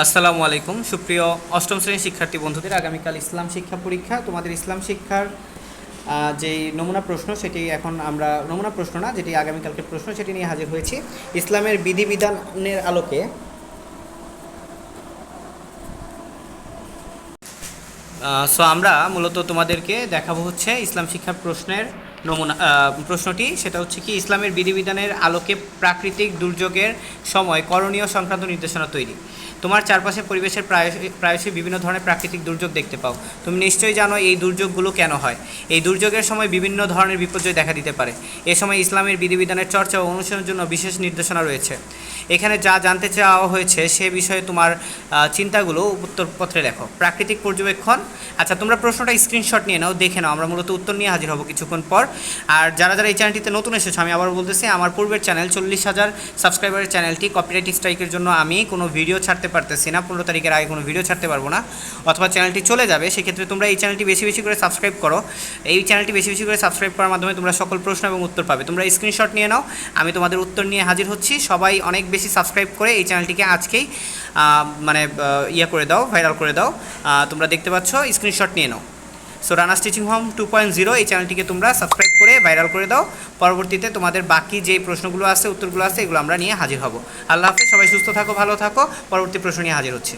আসসালামু আলাইকুম সুপ্রিয় অষ্টম শ্রেণীর শিক্ষার্থী বন্ধুদের, আগামীকাল ইসলাম শিক্ষা পরীক্ষা। তোমাদের ইসলাম শিক্ষার যেই নমুনা প্রশ্ন, সেটি এখন আমরা নমুনা প্রশ্ন না, যেটি আগামীকালকের প্রশ্ন, সেটি নিয়ে হাজির হয়েছি। ইসলামের বিধিবিধানের আলোকে আমরা মূলত তোমাদেরকে দেখাবো হচ্ছে ইসলাম শিক্ষা প্রশ্নের নমুনা। প্রশ্নটি সেটা হচ্ছে কি, ইসলামের বিধিবিধানের আলোকে প্রাকৃতিক দুর্যোগের সময় করণীয় সংক্রান্ত নির্দেশনা তৈরি। তোমার চারপাশে পরিবেশের প্রায়শই বিভিন্ন ধরনের প্রাকৃতিক দুর্যোগ দেখতে পাও। তুমি নিশ্চয়ই জানো এই দুর্যোগগুলো কেন হয়। এই দুর্যোগের সময় বিভিন্ন ধরনের বিপর্যয় দেখা দিতে পারে। এ সময় ইসলামের বিধিবিধানের চর্চা ও অনুশীলনের জন্য বিশেষ নির্দেশনা রয়েছে। এখানে যা জানতে চাওয়া হয়েছে সে বিষয়ে তোমার চিন্তাগুলো উত্তরপত্রে লেখো। প্রাকৃতিক পর্যবেক্ষণ। আচ্ছা, তোমরা প্রশ্নটা স্ক্রিনশট নিয়ে নাও, দেখে নাও। আমরা মূলত উত্তর নিয়ে হাজির হব কিছুক্ষণ পর। আর যারা যারা এই চ্যানেলটিতে নতুন এসেছো, আমি আবার বলতেছি, আমার পূর্বের চ্যানেল 40,000 সাবস্ক্রাইবারের চ্যানেলটি কপিরাইট স্ট্রাইকের জন্য আমি কোনো ভিডিও ছাড়তে পারতেছি না। 15 তারিখের আগে কোনো ভিডিও ছাড়তে পারবো না, অথবা চ্যানেলটি চলে যাবে। সেক্ষেত্রে তোমরা এই চ্যানেলটি বেশি বেশি করে সাবস্ক্রাইব করো। এই চ্যানেলটি বেশি বেশি করে সাবস্ক্রাইব করার মাধ্যমে তোমরা সকল প্রশ্ন এবং উত্তর পাবে। তোমরা স্ক্রিনশট নিয়ে নাও, আমি তোমাদের উত্তর নিয়ে হাজির হচ্ছি। সবাই অনেক বেশি সাবস্ক্রাইব করে এই চ্যানেলটিকে আজকেই করে দাও, ভাইরাল করে দাও। তোমরা দেখতে পাচ্ছ, স্ক্রিনশট নিয়ে নাও। সো রানাস টিচিং হোম 2.0 এই চ্যানেলটিকে তোমরা সাবস্ক্রাইব করে ভাইরাল করে দাও। পরবর্তীতে তোমাদের বাকি যে প্রশ্নগুলো আছে, উত্তরগুলো আছে, এগুলো আমরা নিয়ে হাজির হব। আল্লাহ হাফেজ, সবাই সুস্থ থাকো, ভালো থাকো। পরবর্তী প্রশ্ন নিয়ে হাজির হচ্ছে।